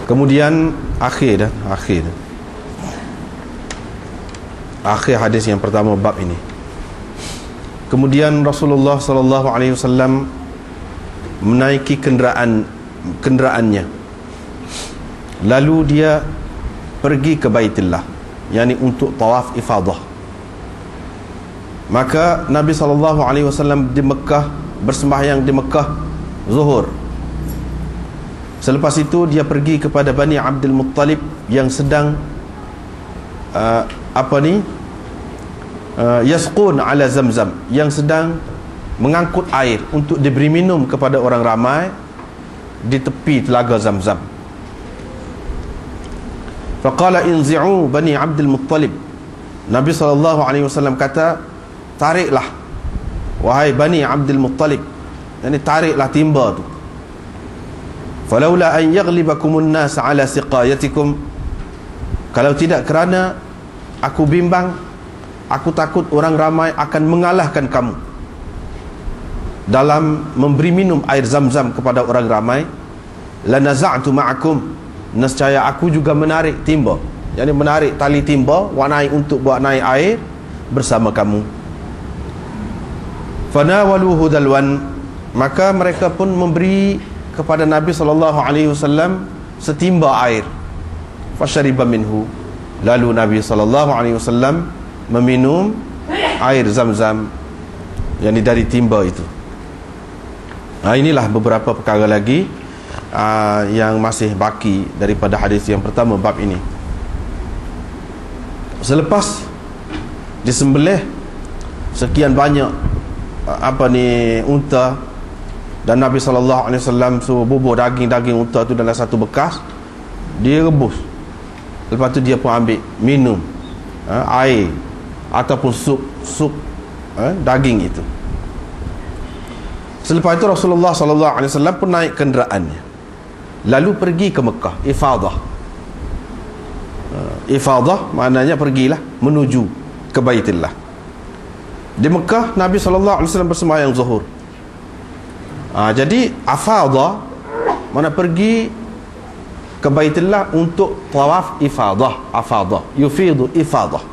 Kemudian akhir hadis yang pertama bab ini. Kemudian Rasulullah sallallahu alaihi wasallam menaiki kenderaannya. Lalu dia pergi ke Baitullah, yakni untuk tawaf ifadah. Maka Nabi sallallahu alaihi wasallam di Mekah bersembahyang di Mekah zuhur. Selepas itu dia pergi kepada Bani Abdul Muttalib yang sedang yasqun ala Zamzam, yang sedang mengangkut air untuk diberi minum kepada orang ramai di tepi telaga Zamzam. Faqala inzi'u Bani Abdul Muttalib. Nabi SAW kata, tariklah wahai Bani Abdul Muttalib, yani tariklah timba tu. Falaula an yaghlibakumun nas ala siqayatikum, kalau tidak kerana aku bimbang, aku takut orang ramai akan mengalahkan kamu dalam memberi minum air Zamzam kepada orang ramai, lanaza'tu ma'akum, nescaya aku juga menarik timba, yakni menarik tali timba wanai untuk buat naik air bersama kamu. Fanawaluhu dalwan, maka mereka pun memberi kepada Nabi SAW setimba air. Fashariba minhu, lalu Nabi SAW meminum air Zamzam, yang dari timba itu. Inilah beberapa perkara lagi yang masih baki daripada hadis yang pertama bab ini. Selepas disembelih sekian banyak unta, dan Nabi SAW suruh bubur daging unta tu dalam satu bekas, dia rebus. Lepas tu dia pun ambil minum air ataupun sup daging itu. Selepas itu Rasulullah SAW pun naik kenderaannya, lalu pergi ke Mekah, ifadah. Ifadah maknanya pergilah menuju ke Baitullah. Di Mekah Nabi SAW bersembahyang zuhur. Jadi afadah mana pergi ke Baitullah untuk tawaf ifadah. Afadah yufidu ifadah.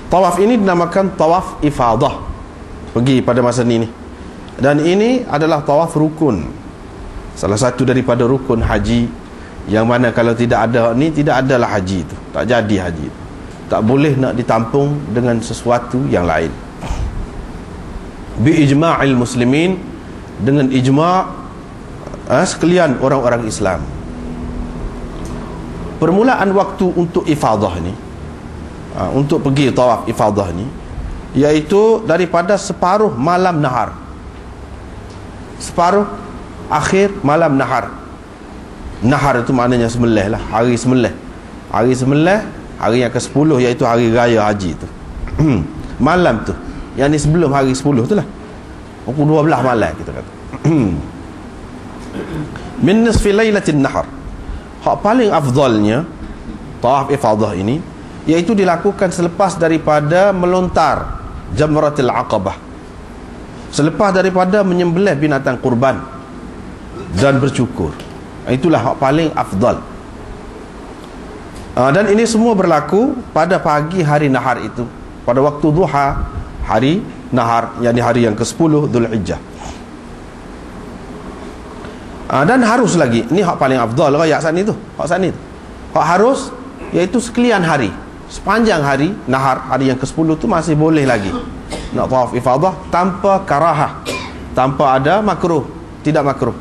Tawaf ini dinamakan tawaf ifadah, pergi pada masa ini. Dan ini adalah tawaf rukun, salah satu daripada rukun haji, yang mana kalau tidak ada ni, tidak adalah haji itu, tak jadi haji itu. Tak boleh nak ditampung dengan sesuatu yang lain. Bi ijma'il muslimin, dengan ijma' sekalian orang-orang Islam. Permulaan waktu untuk ifadah ni, untuk pergi tawaf ifadah ni, iaitu daripada separuh malam nahar, separuh akhir malam nahar. Nahar itu maknanya sembelih lah, hari sembelih. Hari sembelih, hari yang ke-10, iaitu hari raya haji tu. Malam tu, yang ni sebelum hari 10 tu lah, pukul 12 malam kita kata. Min nisfi lailatin nahar. Hak paling afdalnya tawaf ifadah ini, iaitu dilakukan selepas daripada melontar jamratul aqabah, selepas daripada menyembelih binatang kurban dan bercukur. Itulah hak paling afdal. Dan ini semua berlaku pada pagi hari nahar itu, pada waktu duha hari nahar, yakni hari yang ke-10 Dzulhijjah. Dan harus lagi, ini hak paling afdal raya saat ni tu, hak harus, iaitu sekalian hari, sepanjang hari nahar, hari yang ke-10 tu masih boleh lagi nak tawaf ifadah tanpa karahah, tanpa ada makruh, tidak makruh.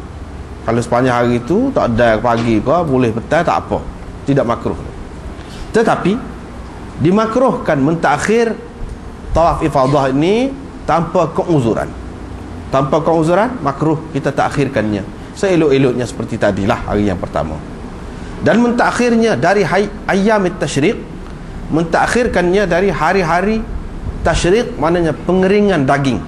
Kalau sepanjang hari itu tak ada pagi ke, boleh petang, tak apa, tidak makruh. Tetapi dimakruhkan mentakhir tawaf ifadah ini tanpa keuzuran. Tanpa keuzuran makruh kita takhirkannya seelok-eloknya seperti tadilah hari yang pertama. Dan mentakhirnya dari ayyamit tasyriq, mentakhirkannya dari hari-hari tasyriq, maknanya pengeringan daging.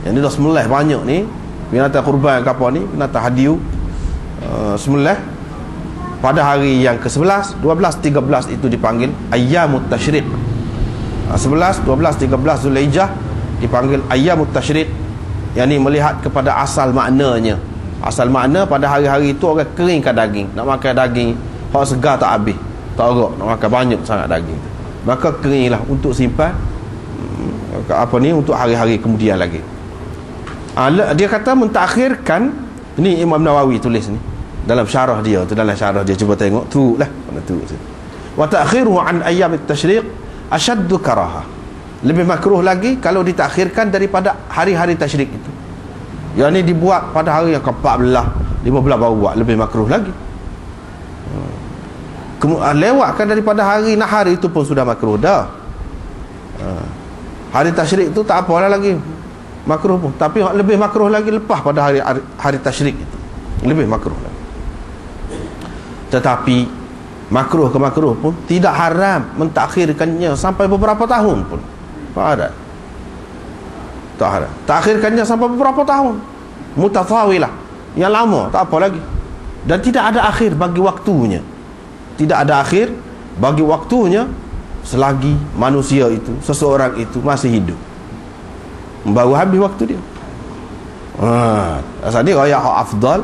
Yang ni dah sembelih banyak ni, binatang kurban ke apa ni, binatang hadiu, sembelih pada hari yang ke-11, 12, 13 itu dipanggil ayyamut tasyriq. 11, 12, 13 Zulhijjah dipanggil ayyamut tasyriq, yakni melihat kepada asal maknanya Asal makna pada hari-hari itu orang keringkan daging. Nak makan daging hak segar tak habis, tak agak nak makan banyak sangat daging tu, maka keringlah untuk simpan untuk hari-hari kemudian lagi. Dia kata mentakhirkan, ni Imam Nawawi tulis ni dalam syarah dia tu, dalam syarah dia cuba tengok tu lah, mana tu. Wa ta'khiruhu an ayyam at-tashriq ashaddu karaha. Lebih makruh lagi kalau ditakhirkan daripada hari-hari tasyrik itu. Yang ni dibuat pada hari yang ke-14, 15 baru buat, lebih makruh lagi. Lewatkan daripada hari nahar itu pun sudah makruh dah. Hari tasyrik itu tak apalah lagi makruh pun, tapi lebih makruh lagi lepas pada hari tasyrik itu, lebih makruh lagi. Tetapi makruh ke makruh pun tidak haram mentakhirkannya sampai beberapa tahun pun. Tak ada. Tak haram. Takhirkannya sampai beberapa tahun. Mutatawilah, yang lama, tak apa lagi. Dan tidak ada akhir bagi waktunya. Tidak ada akhir bagi waktunya selagi manusia itu, seseorang itu masih hidup. Baru habis waktu dia. Asal dia raya hak afdal,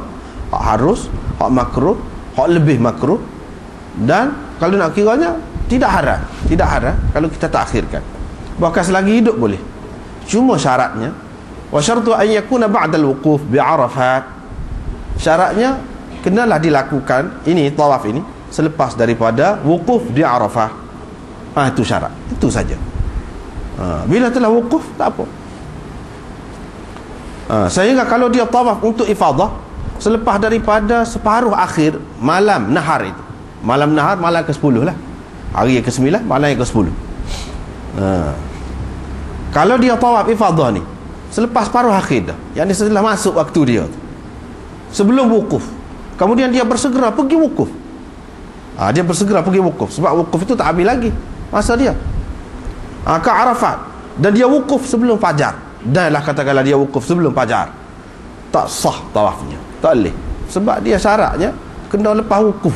hak harus, hak makruh, hak lebih makruh. Dan kalau nak kiranya tidak haram. Tidak haram kalau kita takhirkan. Bahkan selagi hidup boleh. Cuma syaratnya, wa syartu an yakuna ba'da al-wuquf bi Arafat. Syaratnya kenalah dilakukan ini tawaf ini selepas daripada wukuf di Arafah. Itu syarat. Itu saja. Bila telah wukuf tak apa. Sehingga kalau dia tawaf untuk ifadah selepas daripada separuh akhir malam nahar itu. Malam nahar, malam ke-10 lah. Hari yang ke-9, malam yang ke-10. Kalau dia tawaf ifadah ni selepas paruh akhir dah, yang ni setelah masuk waktu dia tu, sebelum wukuf, kemudian dia bersegera pergi wukuf. Dia bersegera pergi wukuf, sebab wukuf itu tak habis lagi masa dia ke Arafat, dan dia wukuf sebelum fajar. Danlah katakanlah dia wukuf sebelum fajar, tak sah tawafnya, tak boleh, sebab dia syaratnya kena lepas wukuf.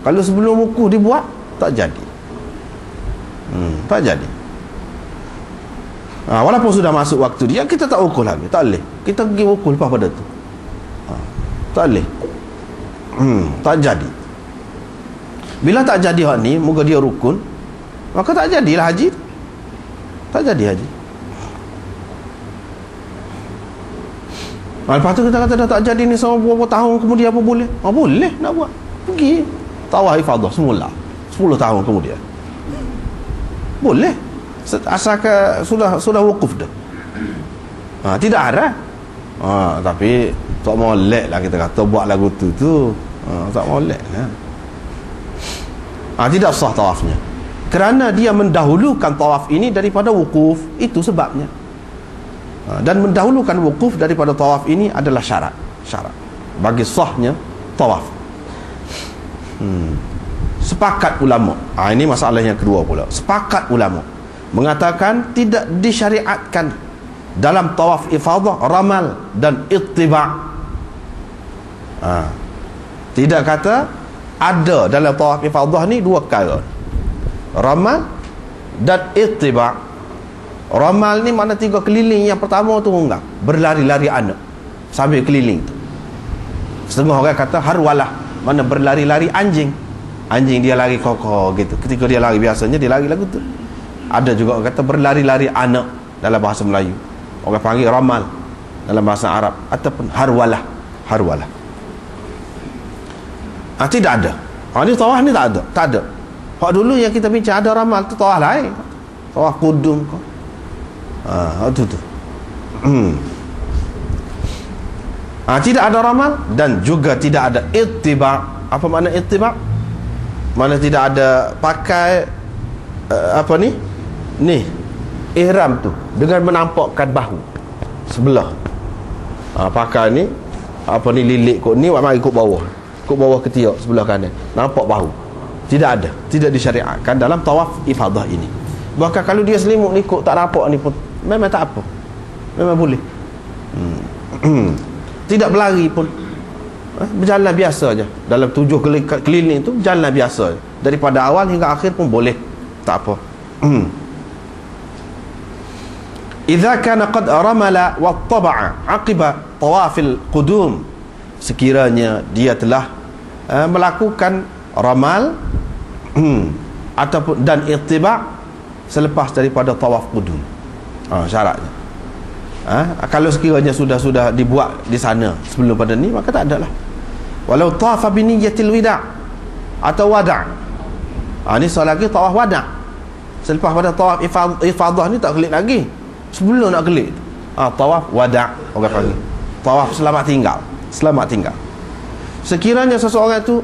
Kalau sebelum wukuf dibuat, tak jadi. Tak jadi. Walaupun sudah masuk waktu dia, kita tak wukuf lagi, tak boleh. Kita pergi wukuf lepas pada tu, tak boleh. Tak jadi. Bila tak jadi hak ni, moga dia rukun, maka tak jadilah haji. Tak jadi haji. Lepas tu kita kata dah tak jadi ni selama beberapa tahun kemudian apa boleh? Boleh nak buat. Pergi tawaf ifadah semula 10 tahun kemudian. Boleh. Asalkan sudah wukuf dah. Tidak ada. Tapi tak molek lah kita kata buat lagu tu. Tak molek lah. Tidak sah tawafnya, kerana dia mendahulukan tawaf ini daripada wukuf. Itu sebabnya. Dan mendahulukan wukuf daripada tawaf ini adalah syarat bagi sahnya tawaf. Sepakat ulama, ini masalah yang kedua pula. Sepakat ulama mengatakan tidak disyariatkan dalam tawaf ifadah ramal dan ittiba'. Tidak kata ada dalam tawaf ifadah ni dua perkara, ramal dan ittiba'. Ramal ni mana 3 keliling. Yang pertama tu enggak, berlari-lari anak sambil keliling tu. Setengah orang kata harwalah, mana berlari-lari anjing. Anjing dia lari kokoh gitu. Ketika dia lari, biasanya dia lari lagu tu. Ada juga orang kata berlari-lari anak dalam bahasa Melayu. Orang panggil ramal dalam bahasa Arab, ataupun harwalah. Tidak ada. Ni tawaf ni tak ada. Tak ada. Hak dulu yang kita bincang ada ramal tu tawaf lain. Tawaf kudum kau. Itu tu. Tidak ada ramal dan juga tidak ada ittiba'. Apa makna ittiba'? Mana tidak ada pakai ihram tu dengan menampakkan bahu sebelah. Pakai ni lilit kot ni, mari ikut bawah ketiak sebelah kanan, nampak bahu. Tidak ada, tidak disyariatkan dalam tawaf ifadah ini. Bahkan kalau dia selimut ni kok tak nampak ni pun memang tak apa, memang boleh. Tidak berlari pun, berjalan biasa aja. Dalam 7 keliling tu berjalan biasa aja. Daripada awal hingga akhir pun boleh, tak apa. Idza kana qad ramala wa taba'a aqiba tawafil qudum sekiranya dia telah melakukan ramal ataupun dan ittiba' selepas daripada tawaf qudum. Syaratnya. Kalau sekiranya sudah dibuat di sana sebelum pada ni, maka tak ada lah. Walau tafa bi niyyatil wida' atau wada'. Ni soal lagi tawaf wada'. Selepas pada tawaf ifadah ni tak kelik lagi. Sebelum nak kelik, tawaf wada', orang panggil. Tawaf selamat tinggal. Selamat tinggal. Sekiranya seseorang itu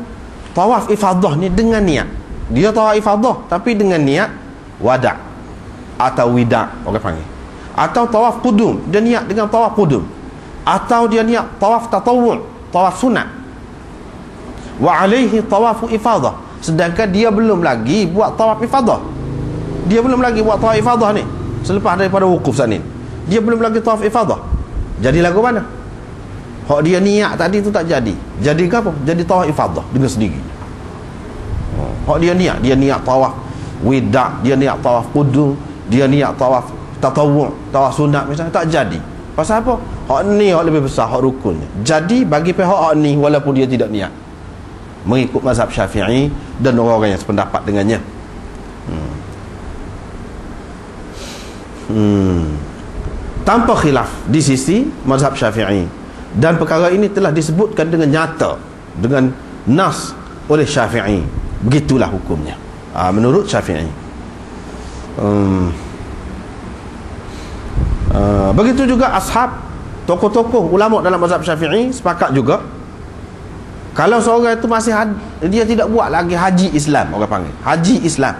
tawaf ifadah ni dengan niat, dia tawaf ifadah tapi dengan niat wada' atau wida', orang panggil. Atau tawaf qudum, dia niat dengan tawaf qudum. Atau dia niat tawaf tatawwu', tawaf sunat. Wa alaihi tawafu ifadah, sedangkan dia belum lagi buat tawaf ifadah. Dia belum lagi buat tawaf ifadah ni. Selepas daripada wukuf saat ni, dia belum lagi tawaf ifadah. Jadi lagu mana? Hak dia niat tadi tu tak jadi. Jadi ke apa? Jadi tawaf ifadah dengan sendiri. Hak dia niat tawaf wida', dia niat tawaf qudum, dia niat tawaf tatawwu', tawaf sunat misalnya, tak jadi. Pasal apa? Hak ni hak lebih besar, hak rukunnya. Jadi bagi pihak hak ni, walaupun dia tidak niat, mengikut mazhab Syafi'i dan orang-orang yang sependapat dengannya. Tanpa khilaf di sisi mazhab Syafi'i, dan perkara ini telah disebutkan dengan nyata, dengan nas oleh Syafi'i. Begitulah hukumnya menurut Syafi'i. Begitu juga ashab, tokoh-tokoh ulama dalam mazhab Syafi'i sepakat juga, kalau seorang itu masih dia tidak buat lagi haji Islam, orang panggil haji Islam,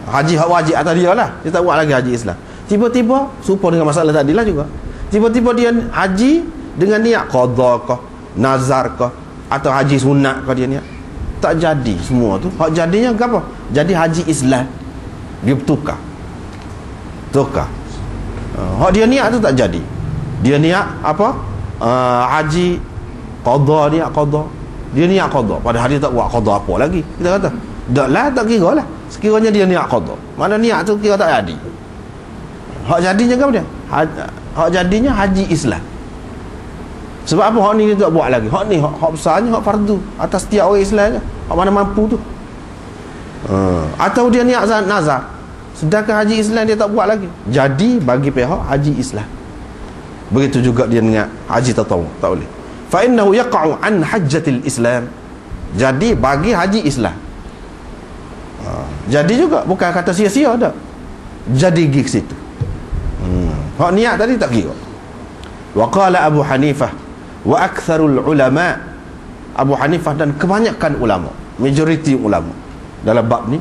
haji hak wajib atas dia lah, dia tak buat lagi haji Islam. Tiba-tiba serupa dengan masalah tadi lah juga, tiba-tiba dia haji dengan niat qada ke, nazar ke, atau haji sunat ke, dia niat tak jadi semua tu. Hak jadinya apa? Jadi haji Islam, dia bertukar. Hak dia niat tu tak jadi. Dia niat apa? Haji qada, niat qada. Dia niat qada, padahal dia tak buat qada apa lagi. Kita kata tak lah, tak kira lah. Sekiranya dia niat qada, mana niat tu kira tak jadi. Hak jadinya apa dia? Hak jadinya haji Islam. Sebab apa? Hak ni dia tak buat lagi. Hak ni hak besarnya, hak fardu atas setiap orang Islam je. Hak mana mampu tu. Atau dia niat nazar, sedangkan haji Islam dia tak buat lagi. Jadi bagi pihak haji Islam. Begitu juga dia niat haji tatawwu', tak boleh. Fa innahu yaqa'u an hajjatil Islam. Jadi bagi haji Islam. Jadi juga bukan kata sia-sia dah. Jadi gig situ. Hak niat tadi tak kira. Wa qala Abu Hanifah wa aktsarul ulama, Abu Hanifah dan kebanyakan ulama, majoriti ulama dalam bab ni,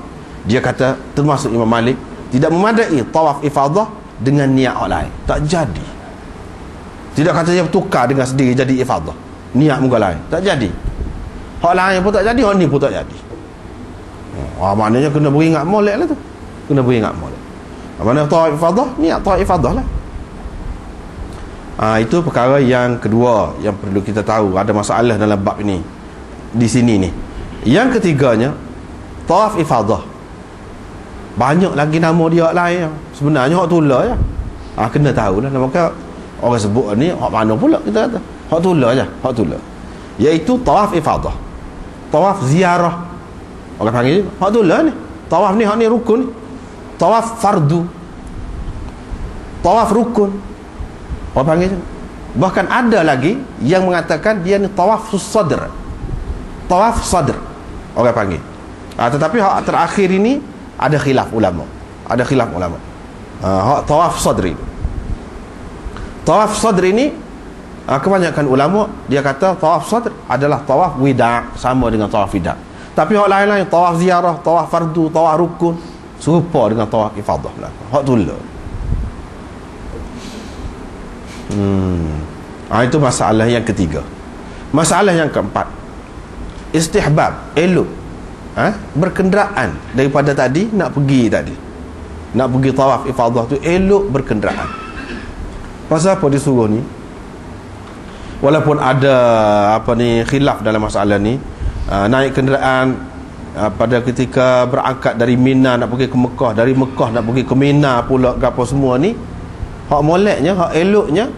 dia kata termasuk Imam Malik, tidak memadai tawaf ifadah dengan niat hak lain. Tak jadi. Tidak kata dia bertukar dengan sendiri jadi ifadah, niat muka lain, tak jadi. Hak lain pun tak jadi, hak ni pun tak jadi. Maknanya kena beringat molek lah tu. Kena beringat molek. Mana tawaf ifadah, niat tawaf ifadah lah. Itu perkara yang kedua yang perlu kita tahu, ada masalah dalam bab ini di sini ni. Yang ketiganya, tawaf ifadah banyak lagi nama dia lain. Sebenarnya hak tula je. Kena tahu lah. Maka orang sebut ni hak mana pula kita kata? Hak tula je, hak tula. Iaitu tawaf ifadah, tawaf ziarah. Orang panggil hak tula ni. Tawaf ni hak ni rukun. Tawaf fardu, tawaf rukun. Orang panggil. Bahkan ada lagi yang mengatakan dia ni tawaf sadr. Tawaf sadr, orang panggil. Tetapi hak terakhir ini ada khilaf ulama. Ada khilaf ulama. Hak tawaf sadri. Tawaf sadri ini kebanyakan ulama dia kata tawaf sadr adalah tawaf wida', sama dengan tawaf wida'. Tapi hak lain-lain, tawaf ziarah, tawaf fardu, tawaf rukun, serupa dengan tawaf ifadah lah. Hak tula. Itu masalah yang ketiga. Masalah yang keempat, istihbab, elok berkenderaan daripada tadi nak pergi tawaf ifadah tu, elok berkenderaan. Pasal apa disuruh ni? Walaupun ada khilaf dalam masalah ni, naik kenderaan pada ketika berangkat dari Mina nak pergi ke Mekah, dari Mekah nak pergi ke Mina pula, apa semua ni, hak moleknya, hak eloknya